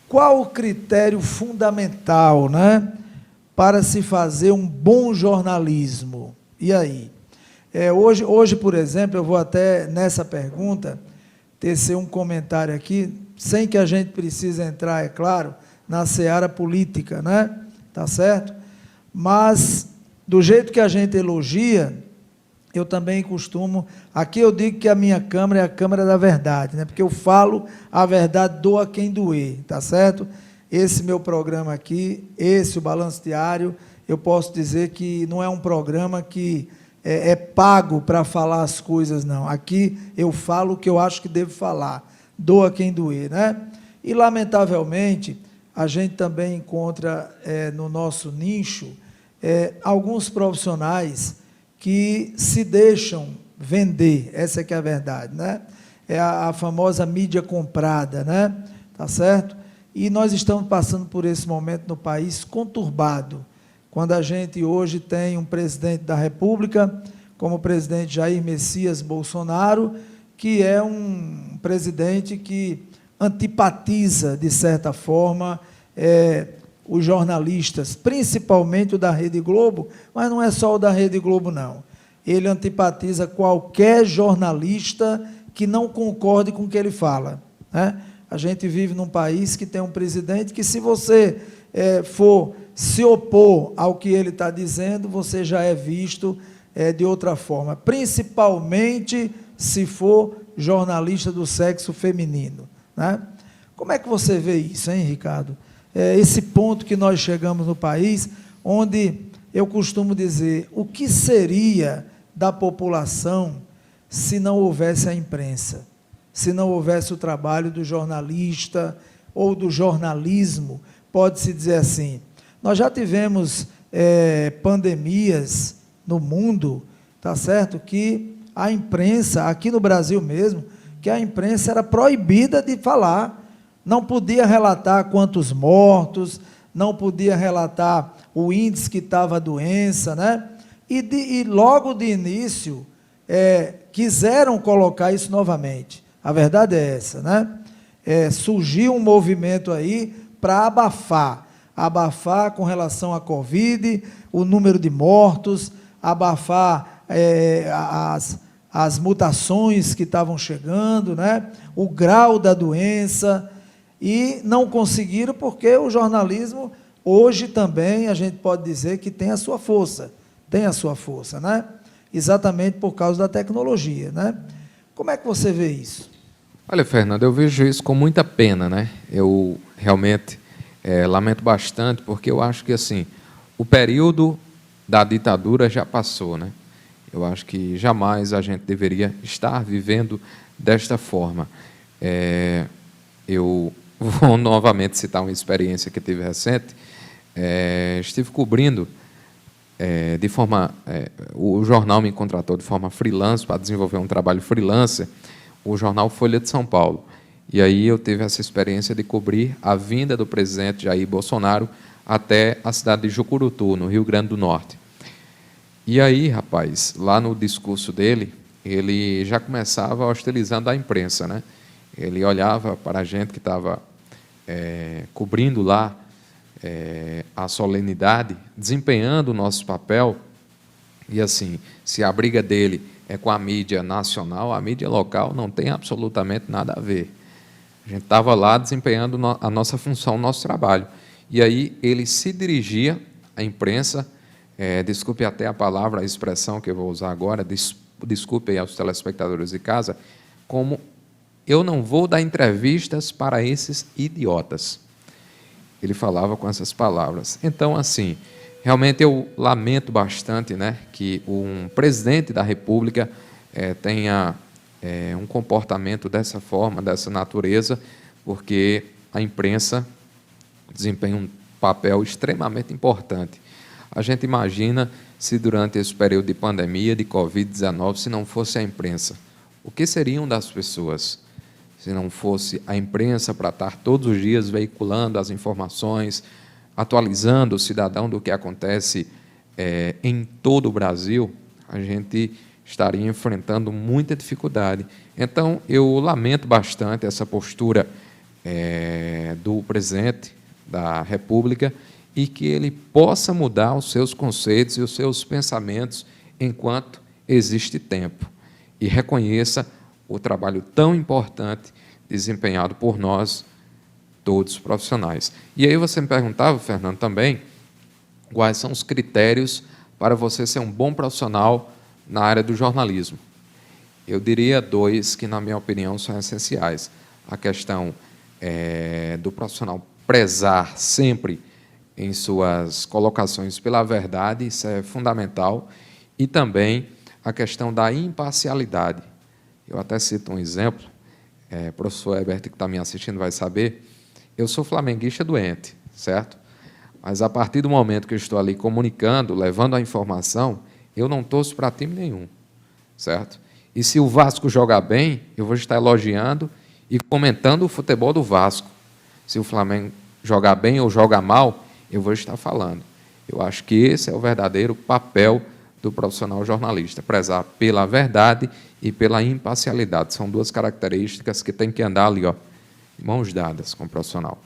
qual o critério fundamental, né, para se fazer um bom jornalismo? E aí? Hoje, por exemplo, eu vou até, nessa pergunta, tecer um comentário aqui, sem que a gente precise entrar, é claro, na seara política, né? Tá certo? Mas, do jeito que a gente elogia, eu também costumo... Aqui eu digo que a minha câmara é a câmara da verdade, né? Porque eu falo a verdade, doa quem doer, tá certo? Esse meu programa aqui, o Balanço Diário, eu posso dizer que não é um programa que é pago para falar as coisas, não. Aqui eu falo o que eu acho que devo falar, doa quem doer, né? E, lamentavelmente, a gente também encontra no nosso nicho alguns profissionais que se deixam vender, essa é que é a verdade, né? É a famosa mídia comprada, né? Tá certo? E nós estamos passando por esse momento no país conturbado, quando a gente hoje tem um presidente da República, como o presidente Jair Messias Bolsonaro, que é um presidente que antipatiza, de certa forma, os jornalistas, principalmente o da Rede Globo, mas não é só o da Rede Globo, não. Ele antipatiza qualquer jornalista que não concorde com o que ele fala, né? A gente vive num país que tem um presidente que, se você for se opor ao que ele está dizendo, você já é visto de outra forma, principalmente se for jornalista do sexo feminino, né? Como é que você vê isso, hein, Ricardo? Esse ponto que nós chegamos no país, onde eu costumo dizer, o que seria da população se não houvesse a imprensa, se não houvesse o trabalho do jornalista ou do jornalismo, pode-se dizer assim. Nós já tivemos pandemias no mundo, tá certo? Que a imprensa, aqui no Brasil mesmo, que a imprensa era proibida de falar, não podia relatar quantos mortos, não podia relatar o índice que estava a doença, né? E logo de início, quiseram colocar isso novamente. A verdade é essa, né? Surgiu um movimento aí para abafar com relação à Covid, o número de mortos, abafar as mutações que estavam chegando, né? O grau da doença, e não conseguiram, porque o jornalismo, hoje também, a gente pode dizer que tem a sua força, né? Exatamente por causa da tecnologia, né? Como é que você vê isso? Olha, Fernando, eu vejo isso com muita pena, né? Eu realmente lamento bastante, porque eu acho que, assim, o período da ditadura já passou, né? Eu acho que jamais a gente deveria estar vivendo desta forma. Eu vou novamente citar uma experiência que tive recente. Estive cobrindo de forma... o jornal me contratou de forma freelance para desenvolver um trabalho freelancer, o jornal Folha de São Paulo. E aí eu tive essa experiência de cobrir a vinda do presidente Jair Bolsonaro até a cidade de Jucurutu, no Rio Grande do Norte. E aí, rapaz, lá no discurso dele, ele já começava hostilizando a imprensa, né? Ele olhava para a gente que estava cobrindo lá a solenidade, desempenhando o nosso papel, e assim, se a briga dele é com a mídia nacional, a mídia local não tem absolutamente nada a ver. A gente estava lá desempenhando a nossa função, o nosso trabalho. E aí ele se dirigia à imprensa, desculpe até a palavra, a expressão que eu vou usar agora, desculpe aí aos telespectadores de casa, como: eu não vou dar entrevistas para esses idiotas. Ele falava com essas palavras. Então, assim, realmente eu lamento bastante, né, que um presidente da República tenha um comportamento dessa forma, dessa natureza, porque a imprensa desempenha um papel extremamente importante. A gente imagina se durante esse período de pandemia, de Covid-19, se não fosse a imprensa, o que seriam das pessoas? Se não fosse a imprensa para estar todos os dias veiculando as informações, atualizando o cidadão do que acontece em todo o Brasil, a gente estaria enfrentando muita dificuldade. Então, eu lamento bastante essa postura do presidente da República e que ele possa mudar os seus conceitos e os seus pensamentos enquanto existe tempo, e reconheça o trabalho tão importante desempenhado por nós, todos os profissionais. E aí você me perguntava, Fernando, também, quais são os critérios para você ser um bom profissional na área do jornalismo. Eu diria 2 que, na minha opinião, são essenciais. A questão do profissional prezar sempre em suas colocações pela verdade, isso é fundamental, e também a questão da imparcialidade. Eu até cito um exemplo, o professor Herbert, que está me assistindo, vai saber, eu sou flamenguista doente, certo? Mas, a partir do momento que eu estou ali comunicando, levando a informação, eu não torço para time nenhum, certo? E se o Vasco jogar bem, eu vou estar elogiando e comentando o futebol do Vasco. Se o Flamengo jogar bem ou jogar mal, eu vou estar falando. Eu acho que esse é o verdadeiro papel do profissional jornalista, prezar pela verdade e pela imparcialidade. São 2 características que têm que andar ali, mãos dadas com o profissional.